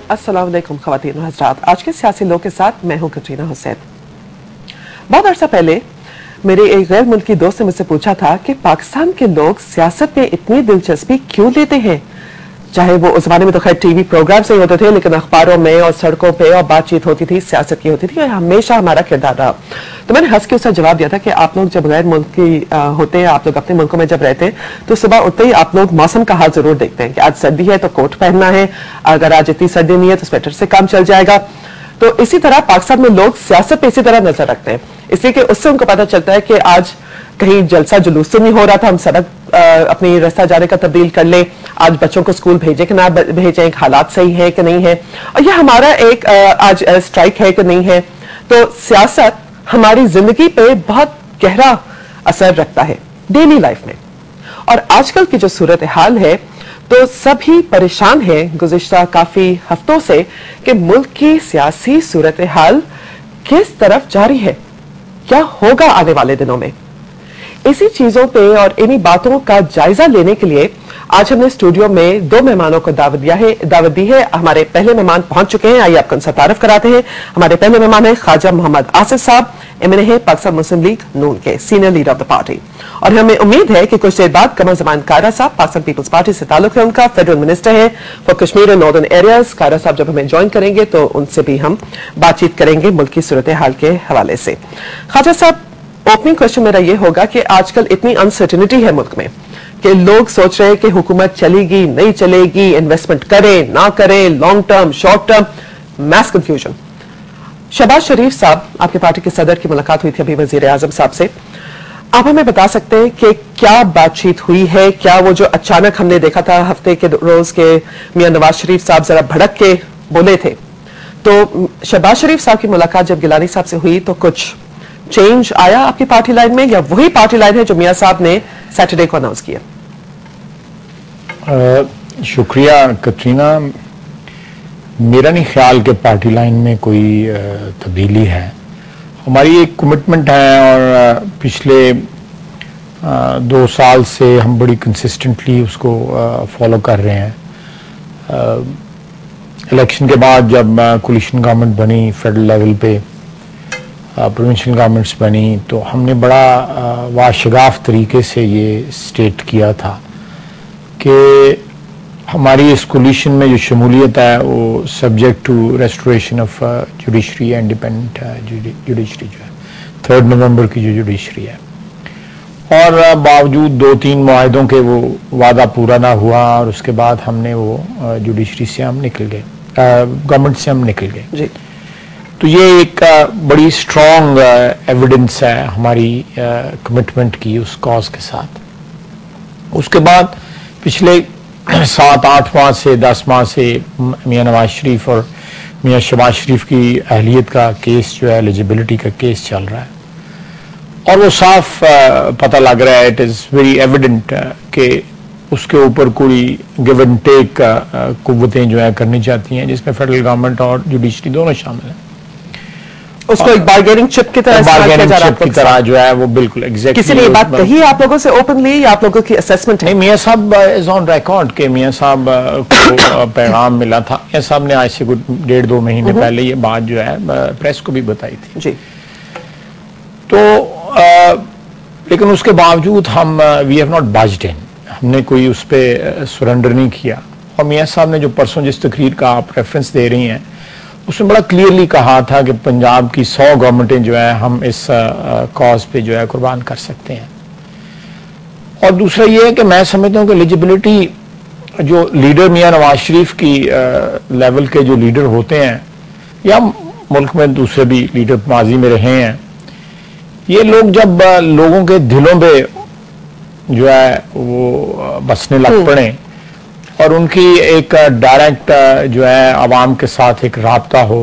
अस्सलाम वालेकुम ख़वातीन और हज़रात। आज के सियासी लोग के साथ मैं हूं कटरीना हुसैन। बहुत अर्सा पहले मेरे एक गैर मुल्की दोस्त ने मुझसे पूछा था कि पाकिस्तान के लोग सियासत में इतनी दिलचस्पी क्यों लेते हैं। चाहे वो उस जमाने में तो खैर टीवी प्रोग्राम से ही होते थे, लेकिन अखबारों में और सड़कों पे और बातचीत होती थी, सियासत की होती थी और हमेशा हमारा किरदार रहा। तो मैंने हंस के उसका जवाब दिया था कि आप लोग जब गैर मुल्की होते हैं, आप लोग अपने मुल्कों में जब रहते हैं, तो सुबह उठते ही आप लोग मौसम का हाल जरूर देखते हैं कि आज सर्दी है तो कोट पहनना है, अगर आज इतनी सर्दी नहीं है तो स्वेटर से काम चल जाएगा। तो इसी तरह पाकिस्तान में लोग सियासत पे इसी तरह नजर रखते हैं, इसलिए कि उससे उनको पता चलता है कि आज कहीं जलसा जुलूस से नहीं हो रहा था, हम सड़क अपनी रास्ता जाने का तब्दील कर लें, आज बच्चों को स्कूल भेजे कि ना भेजें, हालात सही है कि नहीं है, और ये हमारा एक आज स्ट्राइक है कि नहीं है। तो सियासत हमारी जिंदगी पे बहुत गहरा असर रखता है डेली लाइफ में। और आजकल की जो सूरत हाल है तो सभी परेशान हैं गुज़िश्ता काफी हफ्तों से कि मुल्क की सियासी सूरत हाल किस तरफ जा रही है, क्या होगा आने वाले दिनों में। इसी चीजों पे और इन्हीं बातों का जायजा लेने के लिए आज हमने स्टूडियो में दो मेहमानों को दावत दी है। हमारे पहले मेहमान पहुंच चुके हैं, आइए आपको उनसे तारुफ कराते हैं। हमारे पहले मेहमान हैं ख्वाजा मोहम्मद आसिफ साहब, एमएनए है पाकिस्तान मुस्लिम लीग नून के senior leader of the party, और हमें उम्मीद है कि कुछ देर बाद कमर जमान कायरा साहब, पाकिस्तान पीपल्स पार्टी से ताल्लुक है उनका, फेडरल मिनिस्टर है for Kashmir and northern areas. Kaira साहब जब हमें ज्वाइन करेंगे तो उनसे भी हम बातचीत करेंगे मुल्क की सूरत हाल के हवाले से। ख्वाजा साहब, ओपनिंग क्वेश्चन मेरा ये होगा कि आजकल इतनी अनसर्टेनिटी है मुल्क में कि लोग सोच रहे हैं कि हुकूमत चलेगी नहीं चलेगी, इन्वेस्टमेंट करें ना करें, long term short term, mass confusion. Shehbaz Sharif साहब, आपकी पार्टी के सदर की मुलाकात हुई थी अभी वजीर आजम साहब से, आप हमें बता सकते हैं कि क्या बातचीत हुई है? क्या वो जो अचानक हमने देखा था हफ्ते के रोज के मियां नवाज शरीफ साहब जरा भड़क के बोले थे, तो शहबाज शरीफ साहब की मुलाकात जब गिलानी साहब से हुई तो कुछ चेंज आया आपकी पार्टी लाइन में, या वही पार्टी लाइन है जो मियां साहब ने सैटरडे को अनाउंस किया? शुक्रिया कटरीना, मेरा नहीं ख्याल कि पार्टी लाइन में कोई तब्दीली है। हमारी एक कमिटमेंट है और पिछले 2 साल से हम बड़ी कंसिस्टेंटली उसको फॉलो कर रहे हैं। इलेक्शन के बाद जब कोलिशन गवर्नमेंट बनी, फेडरल लेवल पे प्रोविंशियल गवर्नमेंट्स बनी, तो हमने बड़ा वाशगाफ तरीके से ये स्टेट किया था कि हमारी इस कोलिशन में जो शमूलियत है वो subject to restoration of judiciary, independent judiciary जो है, 3 नवंबर की जो जुडिशरी है, और बावजूद 2-3 मुआहदों के वो वादा पूरा ना हुआ और उसके बाद हमने वो जुडिशरी से हम निकल गए, गवर्नमेंट से हम निकल गए। तो ये एक बड़ी स्ट्रॉन्ग एविडेंस है हमारी कमिटमेंट की उस कॉज के साथ। उसके बाद पिछले 7-8 माह से 10 माह से मियां नवाज शरीफ और मियां शहबाज शरीफ की अहलियत का केस जो है, एलिजिबिलिटी का केस चल रहा है, और वो साफ पता लग रहा है, इट इज़ वेरी एविडेंट कि उसके ऊपर कोई गिव एंड टेक कुव्वतें जो है करनी चाहती हैं, जिसमें फेडरल गवर्नमेंट और जुडिशरी दोनों शामिल हैं। उसको एक बार्गेनिंग चिप की तरह जो है वो बिल्कुल एग्जैक्टली। किसी ने ये बात कही आप लोगों से ओपनली, या आप लोगों की असेसमेंट है? मियां साहब इज ऑन रिकॉर्ड के मियां साहब को पैगाम मिला था। मियां साहब ने आज से कुछ 1.5-2 महीने पहले ये बात जो है प्रेस को भी बताई थी जी। तो लेकिन उसके बावजूद हम वी हैव नॉट बज्ड इन, हमने कोई उस पर सरेंडर नहीं किया। और मियां साहब ने जो परसों जिस तकरीर का आप रेफरेंस दे रही हैं, उसमें बड़ा क्लियरली कहा था कि पंजाब की 100 गवर्नमेंटें जो है हम इस कॉज पे जो है कुर्बान कर सकते हैं। और दूसरा ये है कि मैं समझता हूँ कि एलिजिबिलिटी जो लीडर मियां नवाज शरीफ की लेवल के जो लीडर होते हैं, या मुल्क में दूसरे भी लीडर माजी में रहे हैं, ये लोग जब लोगों के दिलों पे जो है वो बसने लग पड़े और उनकी एक डायरेक्ट जो है आवाम के साथ एक राब्ता हो,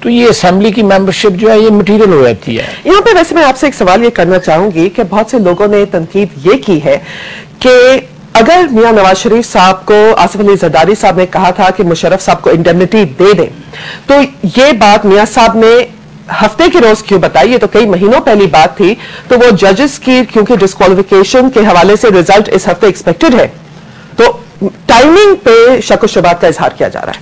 तो ये असेंबली की मेंबरशिप जो है ये मटीरियल हो जाती है। यहाँ पे वैसे मैं आपसे एक सवाल ये करना चाहूंगी कि बहुत से लोगों ने तनकीद ये की है कि अगर मियां नवाज शरीफ साहब को आसिफ अली जरदारी साहब ने कहा था कि मुशर्रफ साहब को इंडेमनिटी दे दें, तो ये बात मियां साहब ने हफ्ते के रोज क्यों बताई? ये तो कई महीनों पहली बात थी। तो वो जजेस की क्योंकि डिस्क्वालिफिकेशन के हवाले से रिजल्ट इस हफ्ते एक्सपेक्टेड है, तो टाइमिंग पे शक व शुबात का इजहार किया जा रहा है।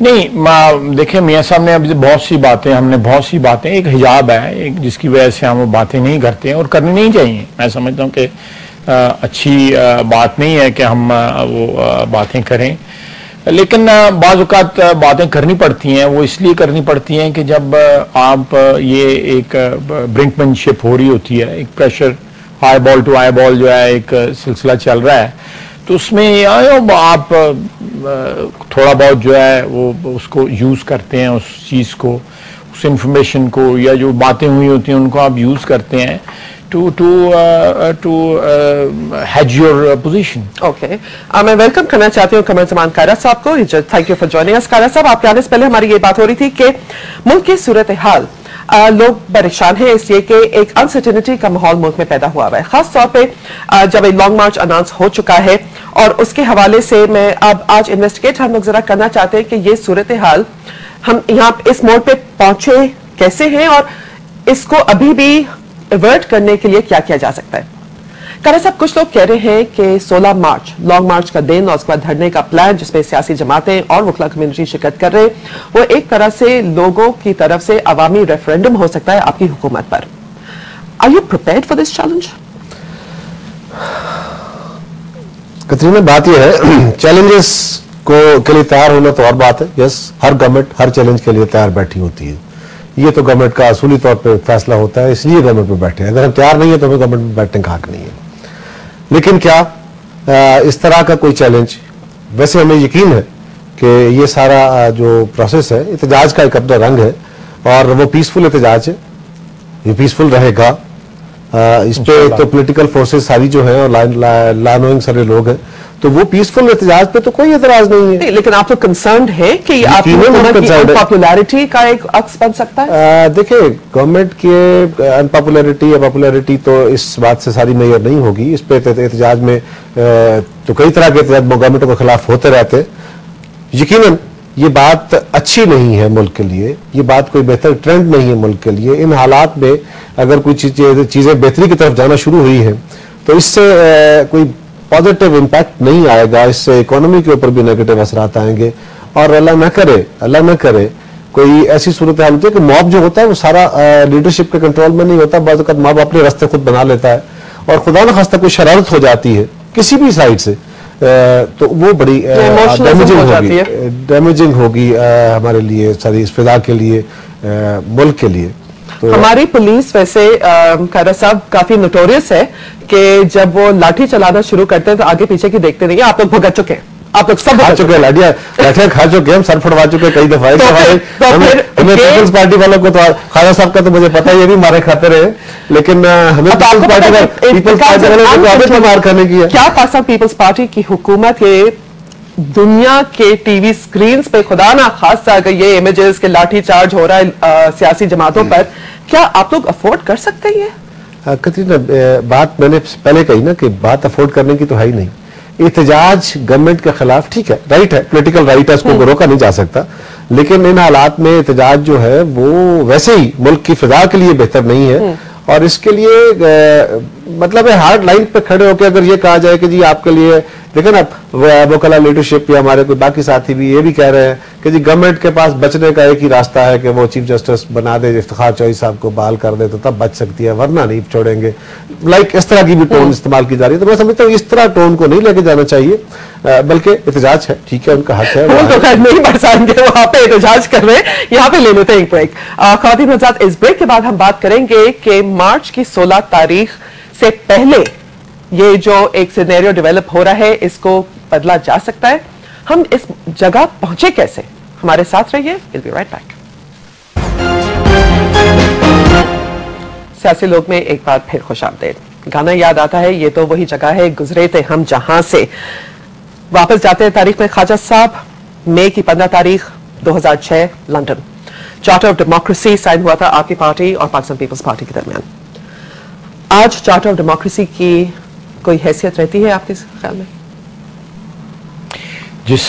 नहीं, देखिए मियाँ साहब ने अभी बहुत सी बातें, एक हिजाब है एक जिसकी वजह से हम वो बातें नहीं करते हैं और करनी नहीं चाहिए। मैं समझता हूँ कि अच्छी बात नहीं है कि हम वो बातें करें, लेकिन बाज़ औक़ात बातें करनी पड़ती हैं। वो इसलिए करनी पड़ती हैं कि जब आप ये एक ब्रिंकमैनशिप हो रही होती है, एक pressure eyeball to eyeball जो है एक सिलसिला चल रहा है, तो उसमें आप थोड़ा बहुत जो है वो उसको यूज़ करते हैं, उस चीज़ को, उस इंफॉर्मेशन को, या जो बातें हुई होती हैं उनको आप यूज़ करते हैं to hedge your position. Okay. मैं वेलकम करना चाहती हूँ कमर जमान कायरा साहब को। Thank you for joining us. Kaira साहब, आपके आने से पहले हमारी ये बात हो रही थी कि मुल्क की सूरत हाल, लोग परेशान हैं इसलिए कि एक अनसर्टेनिटी का माहौल मुल्क में पैदा हुआ है, खास तौर पे जब एक लॉन्ग मार्च अनाउंस हो चुका है, और उसके हवाले से मैं अब आज इन्वेस्टिगेट हम लोग जरा करना चाहते हैं कि ये सूरत हाल हम यहाँ इस मोड़ पे पहुंचे कैसे हैं और इसको अभी भी अवॉइड करने के लिए क्या किया जा सकता है। कायरा साहब, कुछ लोग कह रहे हैं कि 16 मार्च लॉन्ग मार्च का दिन और उसके बाद धरने का प्लान जिसमें सियासी जमातें और वकला कम्युनिटी शिरकत कर रहे हैं, वो एक तरह से लोगों की तरफ से अवामी रेफरेंडम हो सकता है आपकी हुकूमत पर। Are you prepared for this challenge? Katrina, बात यह है चैलेंजेस को के लिए तैयार होना तो और बात है। यस, हर गवर्नमेंट हर चैलेंज के लिए तैयार बैठी होती है। ये तो गवर्नमेंट का असूली तौर पे फैसला होता है, इसलिए गवर्नमेंट में बैठे हैं। अगर हम तैयार नहीं है तो हमें गवर्नमेंट में बैठने का हक नहीं है। लेकिन क्या इस तरह का कोई चैलेंज, वैसे हमें यकीन है कि ये सारा जो प्रोसेस है एहतजाज का एक अपना रंग है और वो पीसफुल एहतजाज है, ये पीसफुल रहेगा। इस पे तो पॉलिटिकल फोर्सेस सारी जो है और लॉ नोइंग सारे लोग हैं, तो वो पीसफुल एहतजाज पे तो कोई एतराज नहीं है। लेकिन आप तो कंसर्न्ड है कि आपकी पॉपुलैरिटी का एक अक्स बन सकता है। देखिए, गवर्नमेंट के अनपॉपुलैरिटी या पॉपुलैरिटी तो इस बात से सारी मेजर नहीं होगी। इस पे एहतजाज में तो कई तरह के एहतजाज गवर्नमेंटों के खिलाफ होते रहते। यकीनन ये बात अच्छी नहीं है मुल्क के लिए, ये बात कोई बेहतर ट्रेंड नहीं है मुल्क के लिए। इन हालात में अगर कुछ चीजें बेहतरी की तरफ जाना शुरू हुई है तो इससे कोई पॉजिटिव इंपैक्ट नहीं आएगा, इससे इकोनॉमी के ऊपर भी नेगेटिव असरात आएंगे। और अल्लाह न करे कोई ऐसी सूरत हाल होती है कि मॉब जो होता है वो सारा लीडरशिप के कंट्रोल में नहीं होता। बाज़ वक़्त मॉब अपने रास्ते खुद बना लेता है और खुदा न खास्ता कोई शरारत हो जाती है किसी भी साइड से, तो वो बड़ी डैमेजिंग होगी हमारे लिए, सारी इस फिजा के लिए, मुल्क के लिए। तो हमारी पुलिस वैसे कायरा साहब काफी नोटोरियस है कि जब वो लाठी चलाना शुरू करते हैं तो आगे पीछे की देखते नहीं है। आप लोग भुगत चुके हैं, आप लोग सब खा चुके हैं, लाठियां खा चुके हैं, हम सर फड़वा चुके कई दफा। हमें पीपल्स पार्टी वालों को तो खाजा साहब का तो मुझे पता है, ये भी मारे खाते रहे, लेकिन हमें पीपल्स पार्टी वालों को मार खाने की है। क्या पाकिस्तान पीपल्स पार्टी की हुकूमत के दुनिया के टीवी स्क्रीन पे खुदा ना खास्ता अगर ये इमेजेस के लाठी चार्ज हो रहा है सियासी जमातों पर, क्या आप लोग अफोर्ड कर सकते हैं? कतरीना, बात मैंने पहले कही ना कि बात अफोर्ड करने की तो है ही नहीं। एहतजाज गवर्नमेंट के खिलाफ ठीक है, राइट है, पॉलिटिकल राइट है, उसको रोका नहीं जा सकता, लेकिन इन हालात में एहतजाज जो है वो वैसे ही मुल्क की फिजा के लिए बेहतर नहीं है। और इसके लिए मतलब है हार्ड लाइन पे खड़े होकर अगर ये कहा जाए कि जी आपके लिए, देखें ना, वोकला लीडरशिप या हमारे कोई बाकी साथी भी ये भी कह रहे हैं कि जी गवर्नमेंट के पास बचने का एक ही रास्ता है कि वो चीफ जस्टिस बना दे, इफ्तिखार चौधरी साहब को बहाल कर दे तो तब बच सकती है, वरना नहीं छोड़ेंगे। लाइक इस तरह की भी टोन इस्तेमाल की जा रही है। तो मैं समझता हूँ इस तरह टोन को नहीं लेके जाना चाहिए, बल्कि एहतजाज है, ठीक है, उनका हक है, तो खैर नहीं बरसाएंगे, वहां पे एहतजाज कर रहे हैं। यहाँ पे ले लेते हैं एक ब्रेक। ख़वातीन हज़रात, इस ब्रेक के बाद हम बात करेंगे कि मार्च की 16 तारीख से पहले ये जो एक सिनेरियो डेवलप हो रहा है इसको बदला जा सकता है। हम इस जगह पहुंचे कैसे? हमारे साथ रहिए, विल बी राइट बैक। सियासी लोग में एक बार फिर खुशामदीद। गाना याद आता है, ये तो वही जगह है, गुजरे थे हम जहां से। वापस जाते हैं तारीख में, ख्वाजा साहब, मई की 15 तारीख 2006, London, charter of democracy sign हुआ था आपकी पार्टी और पाकिस्तान पीपल्स पार्टी के दरमियान। आज चार्टर ऑफ डेमोक्रेसी की कोई हैसियत रहती है आपके ख्याल में? जिस